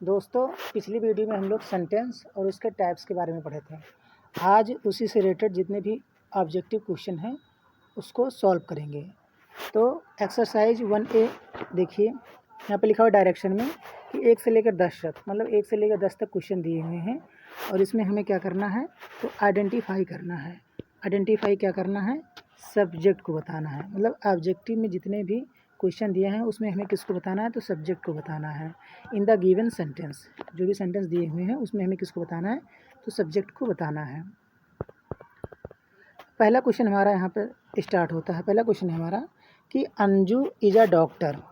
दोस्तों, पिछली वीडियो में हम लोग सेंटेंस और उसके टाइप्स के बारे में पढ़े थे। आज उसी से रिलेटेड जितने भी ऑब्जेक्टिव क्वेश्चन हैं उसको सॉल्व करेंगे। तो एक्सरसाइज 1A देखिए, यहाँ पे लिखा हुआ डायरेक्शन में कि 1 से लेकर 10 तक, मतलब 1 से लेकर 10 तक क्वेश्चन दिए हुए हैं और इसमें हमें क्या करना है, तो आइडेंटिफाई करना है। आइडेंटिफाई क्या करना है, सब्जेक्ट को बताना है। मतलब ऑब्जेक्टिव में जितने भी क्वेश्चन दिए हैं उसमें हमें किसको बताना है, तो सब्जेक्ट को बताना है। इन द गिवन सेंटेंस, जो भी सेंटेंस दिए हुए हैं उसमें हमें किसको बताना है, तो सब्जेक्ट को बताना है। पहला क्वेश्चन हमारा यहाँ पर स्टार्ट होता है। पहला क्वेश्चन है हमारा कि Anju is a doctor.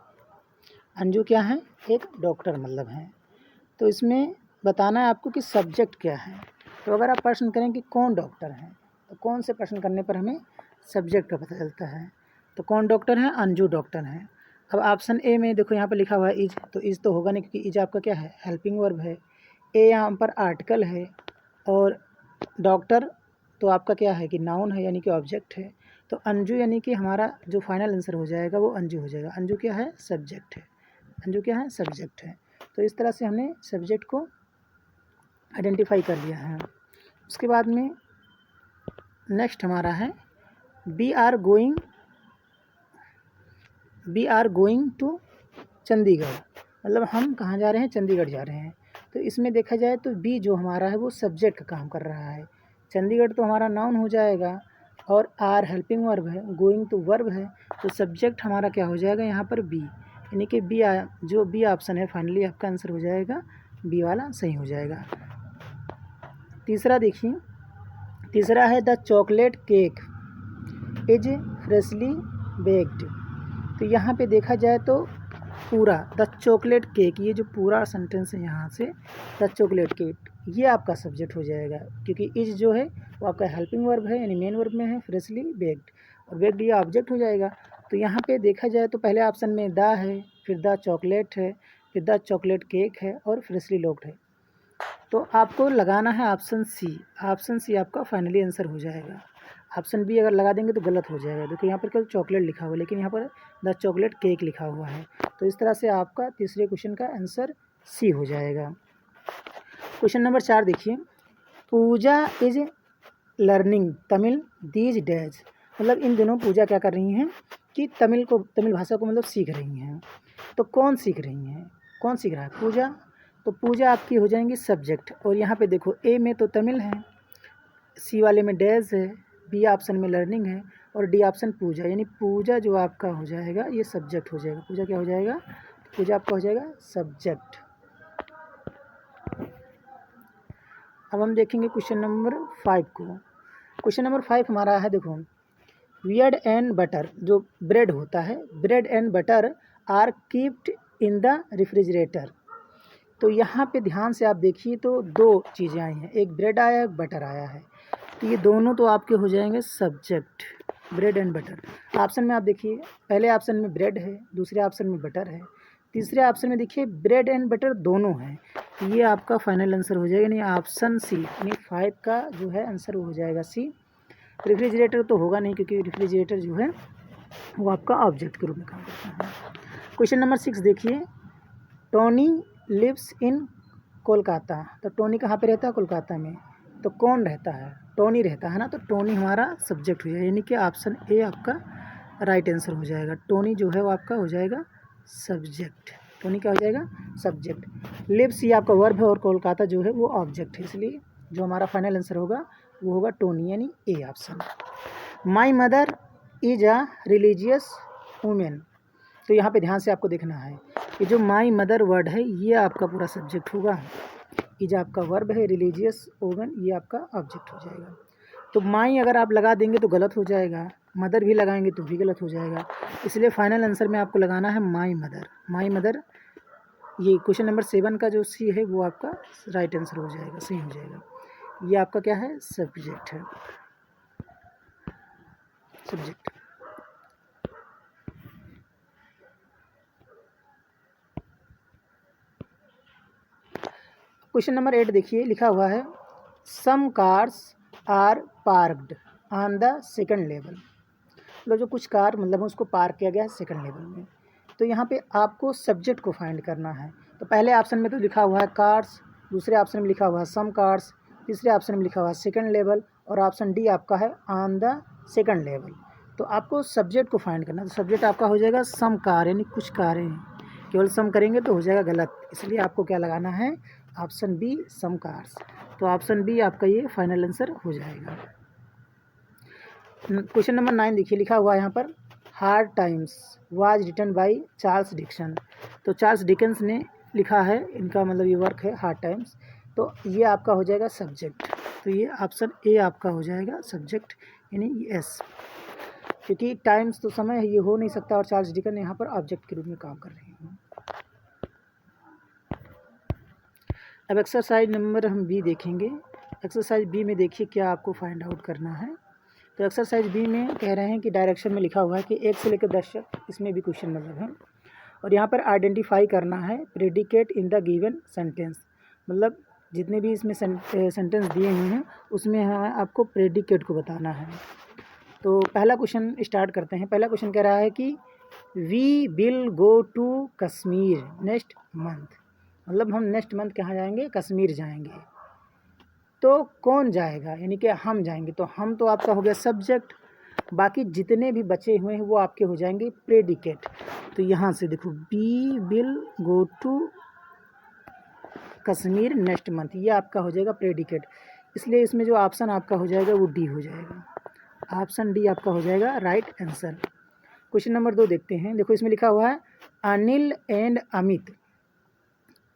Anju क्या है, एक डॉक्टर मतलब है। तो इसमें बताना है आपको कि सब्जेक्ट क्या है। तो अगर आप प्रश्न करें कि कौन डॉक्टर है, तो कौन से प्रश्न करने पर हमें सब्जेक्ट का पता चलता है। तो कौन डॉक्टर है, अंजू डॉक्टर है। अब ऑप्शन ए में देखो, यहाँ पर लिखा हुआ है इज, तो इज तो होगा नहीं क्योंकि इज आपका क्या है, हेल्पिंग वर्ब है। ए यहाँ पर आर्टिकल है और डॉक्टर तो आपका क्या है कि नाउन है, यानी कि ऑब्जेक्ट है। तो अंजू यानी कि हमारा जो फाइनल आंसर हो जाएगा वो अंजू हो जाएगा। अंजू क्या है, सब्जेक्ट है। अंजू क्या है, सब्जेक्ट है। तो इस तरह से हमने सब्जेक्ट को आइडेंटिफाई कर लिया है। उसके बाद में नेक्स्ट हमारा है we are going to Chandigarh. मतलब हम कहाँ जा रहे हैं, चंडीगढ़ जा रहे हैं। तो इसमें देखा जाए तो बी जो हमारा है वो सब्जेक्ट का काम कर रहा है। चंडीगढ़ तो हमारा नाउन हो जाएगा और आर हेल्पिंग वर्ब है, गोइंग तो वर्ब है। तो सब्जेक्ट हमारा क्या हो जाएगा यहाँ पर बी, यानी कि बी जो बी ऑप्शन है फाइनली आपका आंसर हो जाएगा, बी वाला सही हो जाएगा। तीसरा देखिए, तीसरा है the chocolate cake is freshly baked. तो यहाँ पे देखा जाए तो पूरा द चॉकलेट केक, ये जो पूरा सेंटेंस है यहाँ से द चॉकलेट केक, ये आपका सब्जेक्ट हो जाएगा क्योंकि इज जो है वो आपका हेल्पिंग वर्ब है, यानी मेन वर्ब में है, फ्रेशली बेक्ड, और बेक्ड ये ऑब्जेक्ट हो जाएगा। तो यहाँ पे देखा जाए तो पहले ऑप्शन में द है, फिर द चॉकलेट है, फिर द चॉकलेट केक है और फ्रेशली बेक्ड है। तो आपको लगाना है ऑप्शन सी। ऑप्शन सी आपका फाइनली आंसर हो जाएगा। ऑप्शन बी अगर लगा देंगे तो गलत हो जाएगा। देखो यहाँ पर केवल चॉकलेट लिखा हुआ है लेकिन यहाँ पर द चॉकलेट केक लिखा हुआ है। तो इस तरह से आपका तीसरे क्वेश्चन का आंसर सी हो जाएगा। क्वेश्चन नंबर 4 देखिए, Pooja is learning Tamil these days. मतलब इन दिनों पूजा क्या कर रही हैं कि तमिल भाषा को मतलब सीख रही हैं। तो कौन सीख रही हैं, कौन सीख रहा है, पूजा। तो पूजा आपकी हो जाएंगी सब्जेक्ट। और यहाँ पे देखो ए में तो तमिल है, सी वाले में डेज है, बी ऑप्शन में लर्निंग है और डी ऑप्शन पूजा, यानी पूजा जो आपका हो जाएगा ये सब्जेक्ट हो जाएगा। पूजा क्या हो जाएगा, पूजा आपका हो जाएगा सब्जेक्ट। अब हम देखेंगे क्वेश्चन नंबर 5 को। क्वेश्चन नंबर 5 हमारा है, देखो ब्रेड एंड बटर, जो ब्रेड होता है, bread and butter are kept in the refrigerator. तो यहाँ पे ध्यान से आप देखिए तो दो चीज़ें आई हैं, एक ब्रेड आया है, एक बटर आया है। तो ये दोनों तो आपके हो जाएंगे subject, bread and butter. Option में आप देखिए, पहले ऑप्शन में ब्रेड है, दूसरे ऑप्शन में बटर है, तीसरे ऑप्शन में देखिए ब्रेड एंड बटर दोनों हैं। तो ये आपका फाइनल आंसर हो जाएगा, नहीं ऑप्शन सी, यानी 5 का जो है आंसर हो जाएगा सी। रेफ्रिजरेटर तो होगा नहीं क्योंकि रेफ्रिजरेटर जो है वो आपका ऑब्जेक्ट के रूप में काम करता है। क्वेश्चन नंबर 6 देखिए, टोनी लिव्स इन कोलकाता। तो टोनी कहाँ पे रहता है, कोलकाता में। तो कौन रहता है, टोनी रहता है ना। तो टोनी हमारा सब्जेक्ट हो जाएगा, यानी कि ऑप्शन ए आपका राइट आंसर हो जाएगा। टोनी जो है वो आपका हो जाएगा सब्जेक्ट। टोनी क्या हो जाएगा, सब्जेक्ट। लिव्स ये आपका वर्ब है और कोलकाता जो है वो ऑब्जेक्ट है, इसलिए जो हमारा फाइनल आंसर होगा वो होगा टोनी, यानी A option. My mother is a religious women. तो यहाँ पे ध्यान से आपको देखना है कि जो माई मदर वर्ड है ये आपका पूरा सब्जेक्ट होगा, इज आपका वर्ब है, रिलीजियस वूमेन ये आपका ऑब्जेक्ट हो जाएगा। तो माई अगर आप लगा देंगे तो गलत हो जाएगा, मदर भी लगाएंगे तो भी गलत हो जाएगा, इसलिए फाइनल आंसर में आपको लगाना है माई मदर। माई मदर, ये क्वेश्चन नंबर 7 का जो सी है वो आपका राइट आंसर हो जाएगा, सही हो जाएगा। ये आपका क्या है, सब्जेक्ट है, सब्जेक्ट। क्वेश्चन नंबर 8 देखिए, लिखा हुआ है some cars are parked on the second level. मतलब जो कुछ कार मतलब उसको पार्क किया गया है सेकंड लेवल में। तो यहाँ पे आपको सब्जेक्ट को फाइंड करना है। तो तो पहले ऑप्शन में तो लिखा हुआ है कार्स, दूसरे ऑप्शन में लिखा हुआ है सम कार्स, तीसरे ऑप्शन में लिखा हुआ है सेकंड लेवल, और ऑप्शन डी आपका है ऑन द सेकंड लेवल। तो आपको सब्जेक्ट को फाइंड करना है। तो सब्जेक्ट आपका हो जाएगा सम कार, यानी कुछ कारें हैं। केवल सम करेंगे तो हो जाएगा गलत, इसलिए आपको क्या लगाना है, ऑप्शन बी सम कार्स। तो ऑप्शन बी आपका ये फाइनल आंसर हो जाएगा। क्वेश्चन नंबर 9 देखिए, लिखा हुआ है यहाँ पर Hard Times was written by Charles Dickens. तो चार्ल्स डिकन्स ने लिखा है, इनका मतलब ये वर्क है हार्ड टाइम्स। तो ये आपका हो जाएगा सब्जेक्ट। तो ये ऑप्शन ए आपका हो जाएगा सब्जेक्ट, यानी एस, क्योंकि टाइम्स तो समय है, ये हो नहीं सकता, और चार्ल्स डिकन यहाँ पर ऑब्जेक्ट के रूप में काम कर रहे हैं। अब एक्सरसाइज नंबर हम बी देखेंगे। एक्सरसाइज बी में देखिए क्या आपको फाइंड आउट करना है। तो एक्सरसाइज बी में कह रहे हैं कि डायरेक्शन में लिखा हुआ है कि 1 से लेकर 10 तक, इसमें भी क्वेश्चन मतलब है, और यहाँ पर आइडेंटिफाई करना है predicate in the given sentence. मतलब जितने भी इसमें सेंटेंस दिए हुए हैं उसमें आपको प्रेडिकेट को बताना है। तो पहला क्वेश्चन स्टार्ट करते हैं। पहला क्वेश्चन कह रहा है कि we will go to Kashmir next month. मतलब हम नेक्स्ट मंथ कहाँ जाएंगे, कश्मीर जाएंगे। तो कौन जाएगा, यानी कि हम जाएंगे। तो हम तो आपका हो गया सब्जेक्ट, बाकी जितने भी बचे हुए हैं वो आपके हो जाएंगे प्रेडिकेट। तो यहाँ से देखो we will go to Kashmir next month, ये आपका हो जाएगा प्रेडिकेट, इसलिए इसमें जो ऑप्शन आपका हो जाएगा वो डी हो जाएगा। ऑप्शन डी आपका हो जाएगा राइट आंसर। क्वेश्चन नंबर 2 देखते हैं। देखो इसमें लिखा हुआ है Anil and Amit,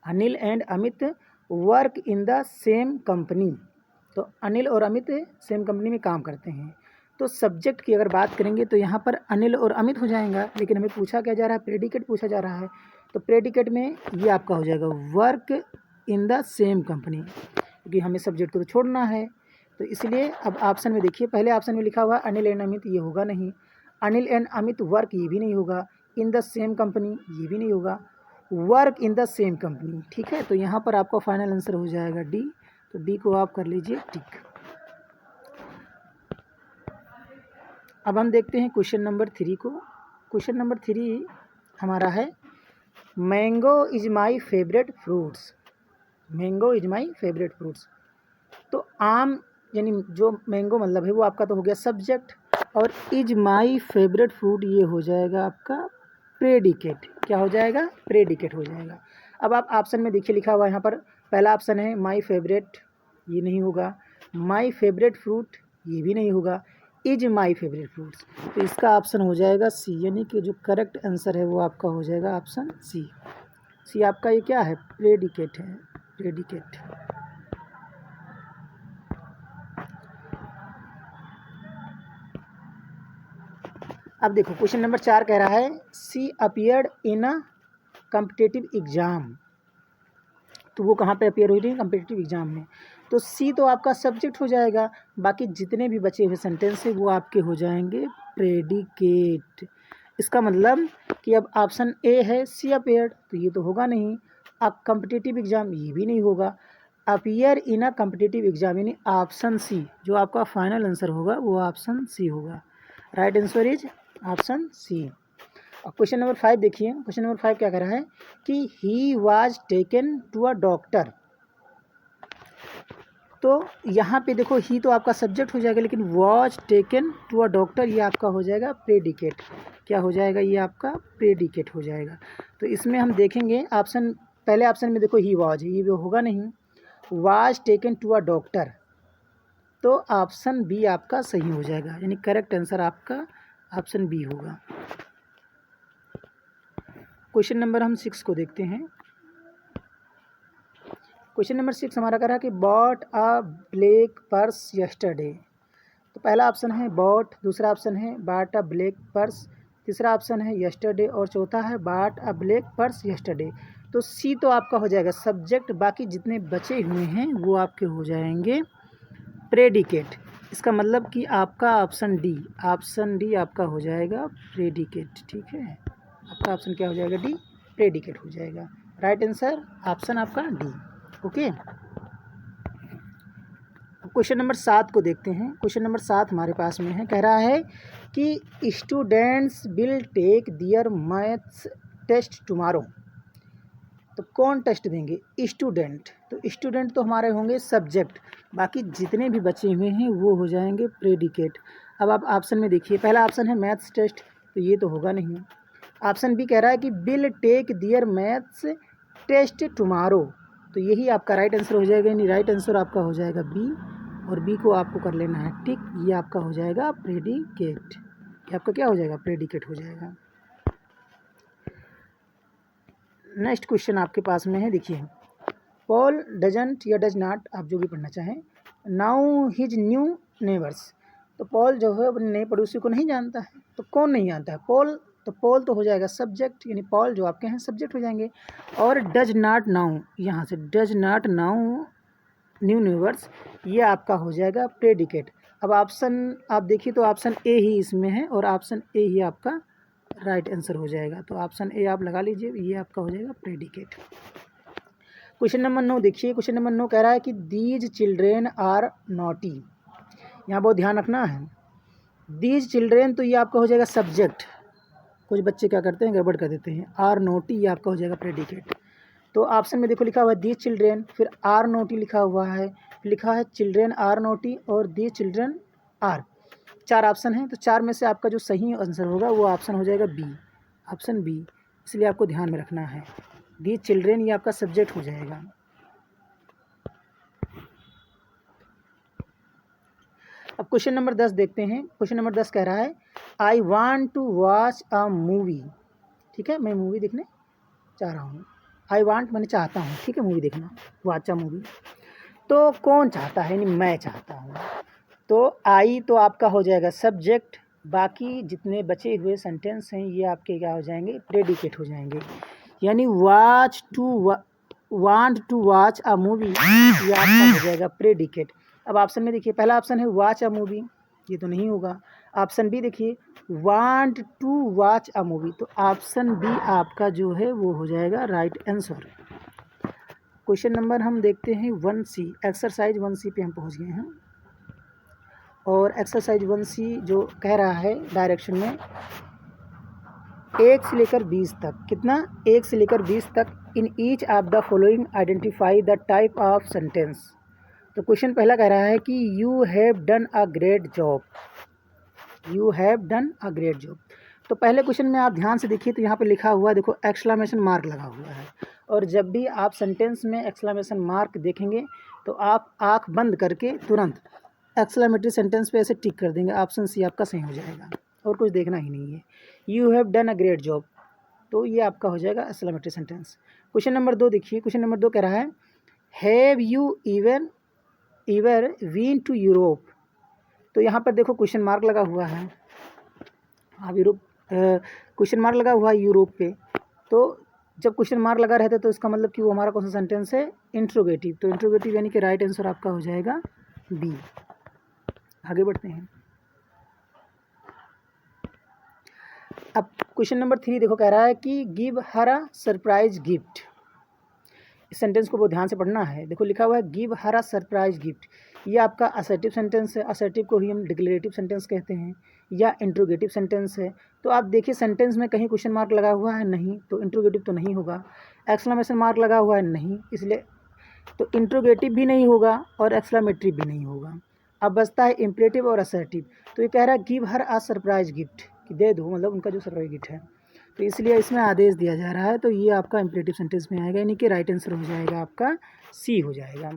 Anil and Amit work in the same company. तो अनिल और अमित सेम कंपनी में काम करते हैं। तो सब्जेक्ट की अगर बात करेंगे तो यहाँ पर अनिल और अमित हो जाएगा, लेकिन हमें पूछा क्या जा रहा है, प्रेडिकेट पूछा जा रहा है। तो प्रेडिकेट में ये आपका हो जाएगा work in the same company, क्योंकि हमें सब्जेक्ट को तो छोड़ना है। तो इसलिए अब ऑप्शन में देखिए, पहले ऑप्शन में लिखा हुआ अनिल एंड अमित, ये होगा नहीं। अनिल एंड अमित वर्क, ये भी नहीं होगा। इन द सेम कंपनी, ये भी नहीं होगा। Work in the same company, ठीक है। तो यहाँ पर आपका फाइनल आंसर हो जाएगा डी। तो डी को आप कर लीजिए टिक। अब हम देखते हैं क्वेश्चन नंबर 3 को। क्वेश्चन नंबर 3 हमारा है mango is my favourite fruits. Mango is my favourite fruits. तो आम, यानी जो मैंगो मतलब है वो आपका तो हो गया सब्जेक्ट, और इज माई फेवरेट फ्रूट ये हो जाएगा आपका प्रेडिकेट। क्या हो जाएगा, प्रेडिकेट हो जाएगा। अब आप ऑप्शन में देखिए लिखा हुआ है यहाँ पर, पहला ऑप्शन है माई फेवरेट, ये नहीं होगा। माई फेवरेट फ्रूट, ये भी नहीं होगा। इज माई फेवरेट फ्रूट्स, तो इसका ऑप्शन हो जाएगा सी, यानी कि जो करेक्ट आंसर है वो आपका हो जाएगा ऑप्शन सी। सी आपका ये क्या है, प्रेडिकेट है, प्रेडिकेट। अब देखो क्वेश्चन नंबर 4 कह रहा है she appeared in a competitive exam. तो वो कहाँ पे अपीयर हुई थी, कॉम्पिटिटिव एग्जाम में। तो सी तो आपका सब्जेक्ट हो जाएगा, बाकी जितने भी बचे हुए सेंटेंस है वो आपके हो जाएंगे प्रेडिकेट। इसका मतलब कि अब ऑप्शन ए है सी अपीयर्ड, तो ये तो होगा नहीं। अब कॉम्पिटिटिव एग्जाम, ये भी नहीं होगा। Appear in a competitive exam, यानी ऑप्शन सी जो आपका फाइनल आंसर होगा वो ऑप्शन सी होगा। Right answer is option C. और क्वेश्चन नंबर 5 देखिए। क्वेश्चन नंबर 5 क्या कह रहा है कि he was taken to a doctor. तो यहाँ पे देखो ही तो आपका सब्जेक्ट हो जाएगा, लेकिन was taken to a doctor ये आपका हो जाएगा प्रेडिकेट। क्या हो जाएगा, ये आपका प्रेडिकेट हो जाएगा। तो इसमें हम देखेंगे ऑप्शन, पहले ऑप्शन में देखो ही वाज, ये भी होगा नहीं। Was taken to a doctor, तो ऑप्शन बी आपका सही हो जाएगा, यानी करेक्ट आंसर आपका ऑप्शन बी होगा। क्वेश्चन नंबर हम 6 को देखते हैं। क्वेश्चन नंबर 6 हमारा कह रहा है कि bought a black purse yesterday. तो पहला ऑप्शन है बॉट, दूसरा ऑप्शन है बॉट अ ब्लैक पर्स, तीसरा ऑप्शन है यस्टरडे, और चौथा है bought a black purse yesterday. तो सी तो आपका हो जाएगा सब्जेक्ट, बाकी जितने बचे हुए हैं वो आपके हो जाएंगे प्रेडिकेट। इसका मतलब कि आपका ऑप्शन डी आपका हो जाएगा प्रेडिकेट, ठीक है। आपका ऑप्शन क्या हो जाएगा, डी, प्रेडिकेट हो जाएगा। राइट आंसर ऑप्शन आपका डी, ओके। क्वेश्चन नंबर 7 को देखते हैं। क्वेश्चन नंबर 7 हमारे पास में है, कह रहा है कि students will take their maths test tomorrow. तो कौन टेस्ट देंगे? स्टूडेंट। तो स्टूडेंट तो हमारे होंगे सब्जेक्ट, बाकी जितने भी बचे हुए हैं वो हो जाएंगे प्रेडिकेट। अब आप ऑप्शन में देखिए, पहला ऑप्शन है मैथ्स टेस्ट, तो ये तो होगा नहीं। ऑप्शन बी कह रहा है कि will take their maths test tomorrow, तो यही आपका राइट आंसर हो जाएगा, यानी राइट आंसर आपका हो जाएगा बी, और बी को आपको कर लेना है टिक। ये आपका हो जाएगा प्रेडिकेट, ये आपका क्या हो जाएगा? प्रेडिकेट हो जाएगा। नेक्स्ट क्वेश्चन आपके पास में है, देखिए, पॉल डजंट या डज नॉट, आप जो भी पढ़ना चाहें, नाउ हिज न्यू नेबर्स, तो पॉल जो है अपने नए पड़ोसी को नहीं जानता है, तो कौन नहीं जानता है? पॉल, तो पॉल तो हो जाएगा सब्जेक्ट, यानी पॉल जो आपके हैं सब्जेक्ट हो जाएंगे। और डज नॉट नाउ, यहाँ से does not now new neighbours, ये आपका हो जाएगा प्रेडिकेट। अब ऑप्शन आप देखिए तो ऑप्शन ए ही इसमें है, और ऑप्शन ए ही आपका राइट आंसर हो जाएगा, तो ऑप्शन ए आप लगा लीजिए, ये आपका हो जाएगा प्रेडिकेट। क्वेश्चन नंबर 9 देखिए, क्वेश्चन नंबर 9 कह रहा है कि दीज चिल्ड्रेन आर नॉटी, यहाँ बहुत ध्यान रखना है। दीज चिल्ड्रेन, तो ये आपका हो जाएगा सब्जेक्ट, कुछ बच्चे क्या करते हैं गड़बड़ कर देते हैं। आर नोटी, ये आपका हो जाएगा प्रेडिकेट। तो ऑप्शन में देखो लिखा हुआ है दीज चिल्ड्रेन, फिर आर नोटी लिखा हुआ है, लिखा है चिल्ड्रेन आर नोटी और दीज चिल्ड्रेन आर, 4 ऑप्शन हैं, तो 4 में से आपका जो सही आंसर होगा वो ऑप्शन हो जाएगा बी, ऑप्शन बी, इसलिए आपको ध्यान में रखना है। दीज चिल्ड्रेन ये आपका सब्जेक्ट हो जाएगा। अब क्वेश्चन नंबर 10 देखते हैं। क्वेश्चन नंबर 10 कह रहा है I want to watch a movie, ठीक है, मैं मूवी देखने चाह रहा हूँ। आई वांट मैंने चाहता हूँ, ठीक है, मूवी देखना, वॉच अ मूवी, तो कौन चाहता है? यानी मैं चाहता हूँ, तो आई तो आपका हो जाएगा सब्जेक्ट, बाकी जितने बचे हुए सेंटेंस हैं ये आपके क्या हो जाएंगे? प्रेडिकेट हो जाएंगे। यानी watch to, want to watch a movie, ये आपका हो जाएगा प्रेडिकेट। अब ऑप्शन में देखिए, पहला ऑप्शन है वॉच अ मूवी, ये तो नहीं होगा। ऑप्शन बी देखिए, want to watch a movie, तो ऑप्शन बी आपका जो है वो हो जाएगा राइट आंसर। क्वेश्चन नंबर हम देखते हैं 1C, एक्सरसाइज 1C पे हम पहुंच गए हैं, और एक्सरसाइज 1C जो कह रहा है डायरेक्शन में 1 से लेकर 20 तक, कितना? 1 से लेकर 20 तक, in each of the following identify the type of sentence. तो क्वेश्चन पहला कह रहा है कि you have done a great job, you have done a great job. तो पहले क्वेश्चन में आप ध्यान से देखिए तो यहाँ पे लिखा हुआ है, देखो एक्सक्लेमेशन मार्क लगा हुआ है, और जब भी आप सेंटेंस में एक्सक्लेमेशन मार्क देखेंगे तो आप आँख बंद करके तुरंत एक्सक्लेमेटरी सेंटेंस पे ऐसे टिक कर देंगे, ऑप्शन सी आपका सही हो जाएगा, और कुछ देखना ही नहीं है। You have done a great job, तो ये आपका हो जाएगा एक्सक्लेमेटरी सेंटेंस। क्वेश्चन नंबर 2 देखिए, क्वेश्चन नंबर 2 कह रहा है have you ever been to Europe, तो यहाँ पर देखो क्वेश्चन मार्क लगा हुआ है, आप यूरोप, क्वेश्चन मार्क लगा हुआ है यूरोप पे, तो जब क्वेश्चन मार्क लगा रहता है तो इसका मतलब कि वो हमारा कौन सा सेंटेंस है? इंट्रोगेटिव, तो इंट्रोगेटिव यानी कि राइट आंसर आपका हो जाएगा बी। आगे बढ़ते हैं। अब क्वेश्चन नंबर 3 देखो कह रहा है कि give her a surprise gift, इस सेंटेंस को बहुत ध्यान से पढ़ना है। देखो लिखा हुआ है give her a surprise gift, ये आपका असर्टिव सेंटेंस है, असर्टिव को ही हम डिक्लेरेटिव सेंटेंस कहते हैं, या इंट्रोगेटिव सेंटेंस है। तो आप देखिए सेंटेंस में कहीं क्वेश्चन मार्क लगा हुआ है नहीं, तो इंट्रोगेटिव तो नहीं होगा। एक्सक्लेमेशन मार्क लगा हुआ है नहीं, इसलिए तो इंट्रोगेटिव भी नहीं होगा और एक्सक्लेमेटरी भी नहीं होगा। अब बचता है इम्परेटिव और असर्टिव, तो ये कह रहा है give her a surprise gift, कि दे दो, मतलब उनका जो सरप्राइज गिफ्ट है, तो इसलिए इसमें आदेश दिया जा रहा है, तो ये आपका इम्परेटिव सेंटेंस में आएगा, यानी कि राइट आंसर हो जाएगा आपका सी हो जाएगा।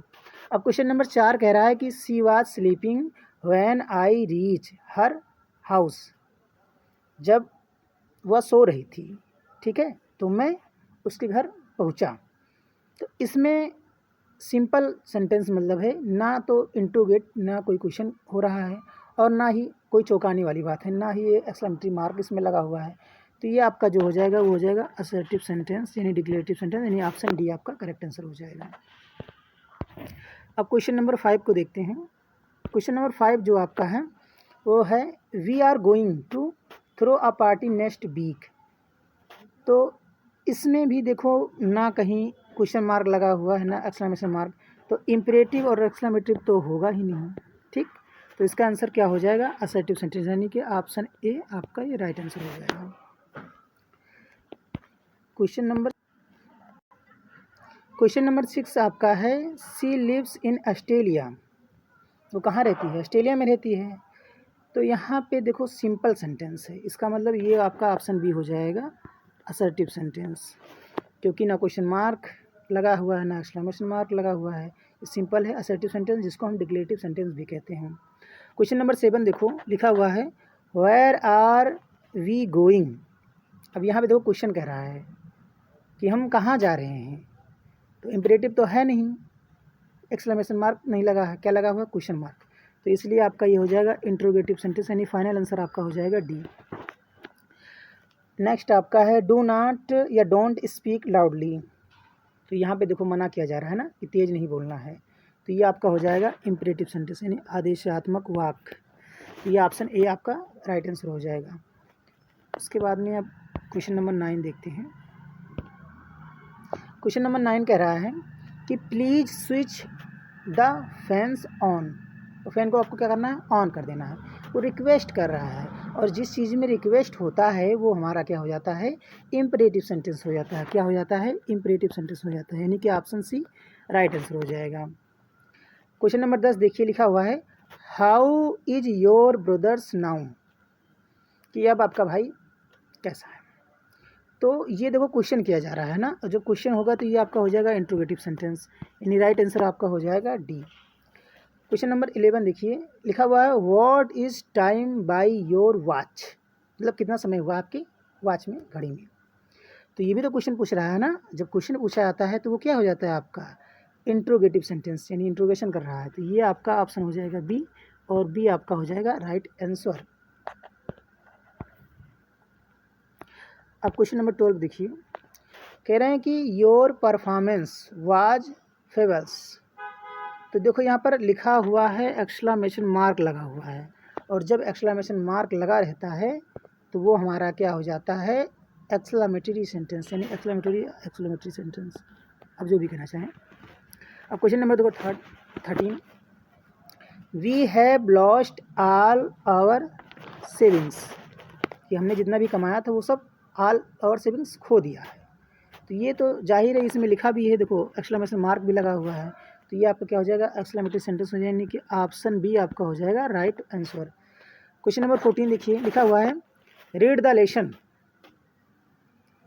अब क्वेश्चन नंबर 4 कह रहा है कि she was sleeping when I reach her house, जब वह सो रही थी, ठीक है, तो मैं उसके घर पहुंचा। तो इसमें सिंपल सेंटेंस मतलब है, ना तो इंट्रोगेट, ना कोई क्वेश्चन हो रहा है, और ना ही कोई चौंकाने वाली बात है, ना ही ये एक्सक्लेमेटरी मार्क इसमें लगा हुआ है, तो ये आपका जो हो जाएगा वो हो जाएगा असर्टिव सेंटेंस, यानी डिक्लेरेटिव सेंटेंस, यानी ऑप्शन डी आपका करेक्ट आंसर हो जाएगा। अब क्वेश्चन नंबर 5 को देखते हैं। क्वेश्चन नंबर 5 जो आपका है वो है we are going to throw a party next week, तो इसमें भी देखो ना कहीं क्वेश्चन मार्क लगा हुआ है, ना एक्सक्लेमेशन मार्क, तो इम्परेटिव और एक्सक्लेमेटिव तो होगा ही नहीं, ठीक, तो इसका आंसर क्या हो जाएगा? असर्टिव सेंटेंस, यानी कि ऑप्शन ए आपका ये राइट आंसर हो जाएगा। क्वेश्चन नंबर क्वेश्चन नंबर 6 आपका है, सी लिव्स इन ऑस्ट्रेलिया। वो कहाँ रहती है? ऑस्ट्रेलिया में रहती है। तो यहाँ पे देखो सिंपल सेंटेंस है, इसका मतलब ये आपका ऑप्शन बी हो जाएगा, असर्टिव सेंटेंस, क्योंकि ना क्वेश्चन मार्क लगा हुआ है ना एक्सक्लेमेशन मार्क लगा हुआ है। सिंपल है असर्टिव सेंटेंस, जिसको हम डिक्लेरेटिव सेंटेंस भी कहते हैं। क्वेश्चन नंबर 7 देखो लिखा हुआ है, वेयर आर वी गोइंग। अब यहाँ पे देखो क्वेश्चन कह रहा है कि हम कहाँ जा रहे हैं, तो इम्परेटिव तो है नहीं, एक्सक्लेमेशन मार्क नहीं लगा है, क्या लगा हुआ है? Question mark. तो इसलिए आपका ये हो जाएगा इंट्रोगेटिव सेंटेंस, यानी फाइनल आंसर आपका हो जाएगा डी। नेक्स्ट आपका है, डू नॉट या डोंट स्पीक लाउडली। तो यहाँ पे देखो मना किया जा रहा है ना कि तेज़ नहीं बोलना है, तो ये आपका हो जाएगा इम्परेटिव सेंटेंस, यानी आदेशात्मक वाक्य। तो ये ऑप्शन ए आपका राइट आंसर हो जाएगा। उसके बाद में अब क्वेश्चन नंबर 9 देखते हैं। क्वेश्चन नंबर 9 कह रहा है कि please switch the fans on. तो फैन को आपको क्या करना है? ऑन कर देना है। वो रिक्वेस्ट कर रहा है, और जिस चीज़ में रिक्वेस्ट होता है वो हमारा क्या हो जाता है? इम्परेटिव सेंटेंस हो जाता है। क्या हो जाता है? इम्परेटिव सेंटेंस हो जाता है, यानी कि ऑप्शन सी राइट आंसर हो जाएगा। क्वेश्चन नंबर 10 देखिए लिखा हुआ है, how is your brothers now. कि अब आपका भाई कैसा है। तो ये देखो क्वेश्चन किया जा रहा है ना, और जब क्वेश्चन होगा तो ये आपका हो जाएगा इंट्रोगेटिव सेंटेंस, यानी राइट आंसर आपका हो जाएगा डी। क्वेश्चन नंबर 11 देखिए लिखा हुआ है, what is time by your watch. मतलब कितना समय हुआ आपकी वॉच में, घड़ी में। तो ये भी तो क्वेश्चन पूछ रहा है ना, जब क्वेश्चन पूछा जाता है तो वो क्या हो जाता है आपका? इंट्रोगेटिव सेंटेंस, यानी इंट्रोगेशन कर रहा है। तो ये आपका ऑप्शन हो जाएगा बी, और बी आपका हो जाएगा राइट आंसर। अब क्वेश्चन नंबर 12 देखिए, कह रहे हैं कि योर परफॉर्मेंस वाज फेबल्स। तो देखो यहाँ पर लिखा हुआ है एक्सक्लेमेशन मार्क लगा हुआ है, और जब एक्सक्लेमेशन मार्क लगा रहता है तो वो हमारा क्या हो जाता है? एक्सक्लेमेटरी सेंटेंस, यानी एक्सक्लेमेटरी सेंटेंस, अब जो भी कहना चाहें। अब क्वेश्चन नंबर देखो 13, we have lost all our savings. कि हमने जितना भी कमाया था वो सब ऑल आवर सेविंग्स खो दिया है। तो ये तो जाहिर है, इसमें लिखा भी है, देखो एक्सक्लेमेशन मार्क भी लगा हुआ है। तो ये आपका क्या हो जाएगा? एक्सक्लेमेटरी सेंटेंस हो जाएगा, यानी कि ऑप्शन बी आपका हो जाएगा राइट आंसर। क्वेश्चन नंबर 14 देखिए लिखा हुआ है, रीड द लेसन।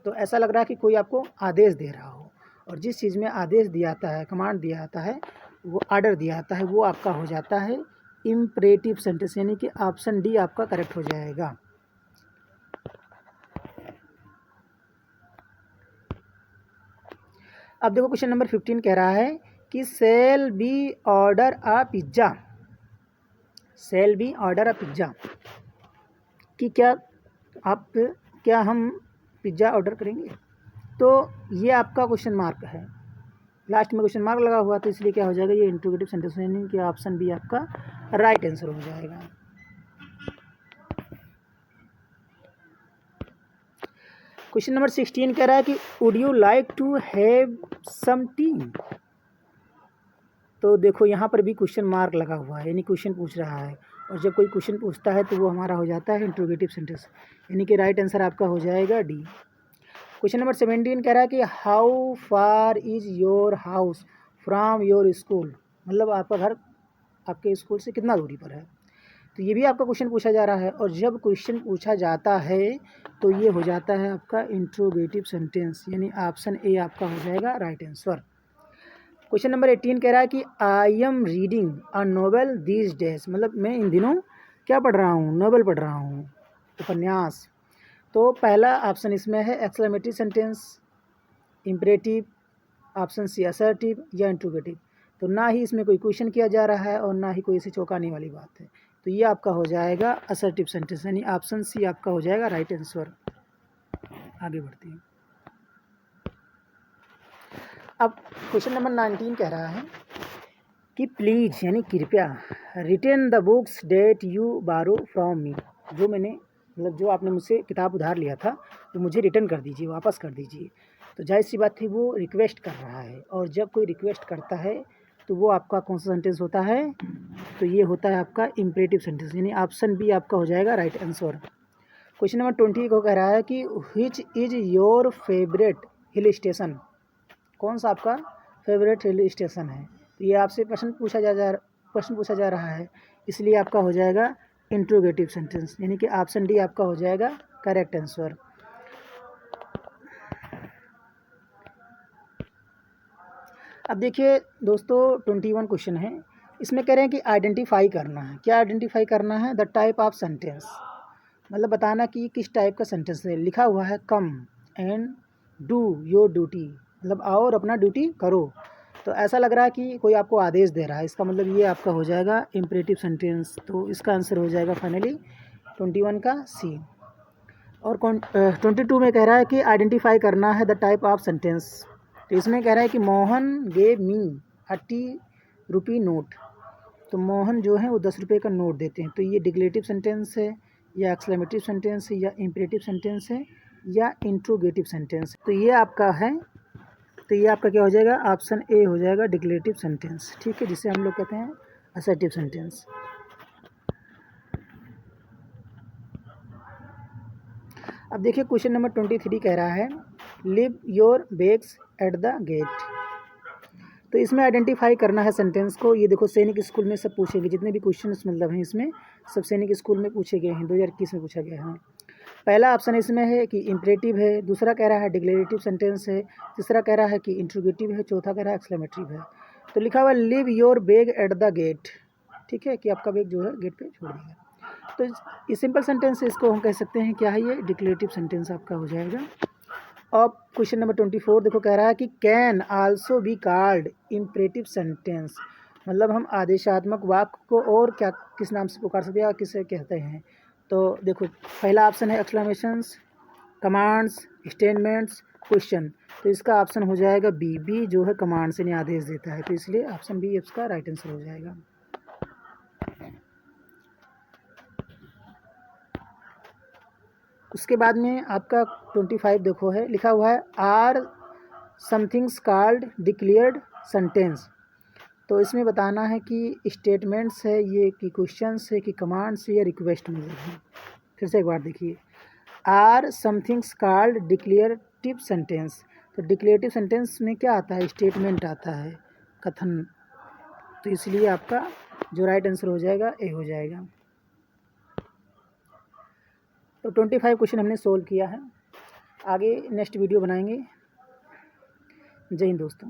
तो ऐसा लग रहा है कि कोई आपको आदेश दे रहा हो, और जिस चीज़ में आदेश दिया जाता है, कमांड दिया जाता है, वो ऑर्डर दिया जाता है, वो आपका हो जाता है इम्परेटिव सेंटेंस, यानी कि ऑप्शन डी आपका करेक्ट हो जाएगा। अब देखो क्वेश्चन नंबर 15 कह रहा है कि सेल बी ऑर्डर अ पिज्ज़ा। सेल बी ऑर्डर अ पिज्ज़ा, कि क्या हम पिज्ज़ा ऑर्डर करेंगे। तो ये आपका क्वेश्चन मार्क है, लास्ट में क्वेश्चन मार्क लगा हुआ, तो इसलिए क्या हो जाएगा? ये इंट्रोगेटिव सेंटेंस, यानी कि ऑप्शन बी आपका राइट आंसर हो जाएगा। क्वेश्चन नंबर 16 कह रहा है कि would you like to have some tea. तो देखो यहाँ पर भी क्वेश्चन मार्क लगा हुआ है, यानी क्वेश्चन पूछ रहा है, और जब कोई क्वेश्चन पूछता है तो वो हमारा हो जाता है इंट्रोगेटिव सेंटेंस, यानी कि राइट आंसर आपका हो जाएगा डी। क्वेश्चन नंबर 17 कह रहा है कि how far is your house from your school. मतलब आपका घर आपके स्कूल से कितना दूरी पर है। तो ये भी आपका क्वेश्चन पूछा जा रहा है, और जब क्वेश्चन पूछा जाता है तो ये हो जाता है आपका इंट्रोगेटिव सेंटेंस, यानी ऑप्शन ए आपका हो जाएगा राइट आंसर। क्वेश्चन नंबर 18 कह रहा है कि I am reading a novel these days. मतलब मैं इन दिनों क्या पढ़ रहा हूँ? नोवेल पढ़ रहा हूँ, उपन्यास। तो पहला ऑप्शन इसमें है exclamatory sentence, imperative, option C assertive या इंट्रोगेटिव। तो ना ही इसमें कोई क्वेश्चन किया जा रहा है, और ना ही कोई इसे चौंकाने वाली बात है। तो ये आपका हो जाएगा असर्टिव सेंटेंस, यानी ऑप्शन सी आपका हो जाएगा राइट आंसर। आगे बढ़ते हैं। अब क्वेश्चन नंबर 19 कह रहा है कि प्लीज़, यानी कृपया, return the books that you borrow from me. जो मैंने मतलब जो आपने मुझसे किताब उधार लिया था वो मुझे रिटर्न कर दीजिए, वापस कर दीजिए। तो जाहिर सी बात थी, वो रिक्वेस्ट कर रहा है, और जब कोई रिक्वेस्ट करता है तो वो आपका कौन सा सेंटेंस होता है? तो ये होता है आपका इम्परेटिव सेंटेंस, यानी ऑप्शन बी आपका हो जाएगा राइट आंसर। क्वेश्चन नंबर 20 को कह रहा है कि which is your favourite hill station. कौन सा आपका फेवरेट रेलवे स्टेशन है। तो ये आपसे प्रश्न पूछा जा रहा है, इसलिए आपका हो जाएगा इंट्रोगेटिव सेंटेंस, यानी कि ऑप्शन डी आपका हो जाएगा करेक्ट आंसर। अब देखिए दोस्तों 21 क्वेश्चन है, इसमें कह रहे हैं कि आइडेंटिफाई करना है। क्या आइडेंटिफाई करना है? द टाइप ऑफ सेंटेंस, मतलब बताना कि किस टाइप का सेंटेंस है। लिखा हुआ है come and do your duty, मतलब आओ और अपना ड्यूटी करो। तो ऐसा लग रहा है कि कोई आपको आदेश दे रहा है, इसका मतलब ये आपका हो जाएगा इम्परेटिव सेंटेंस। तो इसका आंसर हो जाएगा फाइनली 21 का सी। और 22 में कह रहा है कि आइडेंटिफाई करना है द टाइप ऑफ सेंटेंस। तो इसमें कह रहा है कि मोहन गेव मी ₹30 नोट। तो मोहन जो है वो 10 रुपये का नोट देते हैं। तो ये डिक्लेरेटिव सेंटेंस है या एक्सक्लेमेटिव सेंटेंस है या इम्परेटिव सेंटेंस है या इंट्रोगेटिव सेंटेंस। तो ये आपका है, तो ये आपका क्या हो जाएगा? ऑप्शन ए हो जाएगा डिक्लेरेटिव सेंटेंस, ठीक है, जिसे हम लोग कहते हैं असर्टिव सेंटेंस। अब देखिए क्वेश्चन नंबर 23 कह रहा है leave your bags at the gate. तो इसमें आइडेंटिफाई करना है सेंटेंस को। ये देखो सैनिक स्कूल में सब पूछेंगे, जितने भी क्वेश्चन मतलब हैं इसमें सब सैनिक स्कूल में पूछे गए हैं, 2021 में पूछा गया है। पहला ऑप्शन इसमें है कि इम्परेटिव है, दूसरा कह रहा है डिक्लेरेटिव सेंटेंस है, तीसरा कह रहा है कि इंट्रोगेटिव है, चौथा कह रहा है एक्सक्लेमेटिव है। तो लिखा हुआ leave your bag at the gate, ठीक है, कि आपका बैग जो है गेट पे छोड़ दिया। तो ये सिंपल सेंटेंस है, इसको हम कह सकते हैं क्या है, ये डिक्लेरेटिव सेंटेंस आपका हो जाएगा। अब क्वेश्चन नंबर 24 देखो कह रहा है कि can also be called imperative sentence, मतलब हम आदेशात्मक वाक्य को और क्या किस नाम से पुकार सकते हैं या किसे कहते हैं। तो देखो पहला ऑप्शन है एक्सक्लेमेशंस, कमांड्स, स्टेटमेंट्स, क्वेश्चन। तो इसका ऑप्शन हो जाएगा बी, बी जो है कमांड से नहीं आदेश देता है, तो इसलिए ऑप्शन बी इसका राइट आंसर हो जाएगा। उसके बाद में आपका 25 देखो है, लिखा हुआ है are somethings called declared sentence. तो इसमें बताना है कि स्टेटमेंट्स है ये, कि क्वेश्चंस है, कि कमांड्स है या रिक्वेस्ट मतलब है। फिर से एक बार देखिए, are somethings called declarative sentence. तो डिक्लेरेटिव सेंटेंस में क्या आता है? स्टेटमेंट आता है, कथन। तो इसलिए आपका जो राइट आंसर हो जाएगा ए हो जाएगा। तो 25 क्वेश्चन हमने सोल्व किया है, आगे नेक्स्ट वीडियो बनाएंगे। जय हिंद दोस्तों।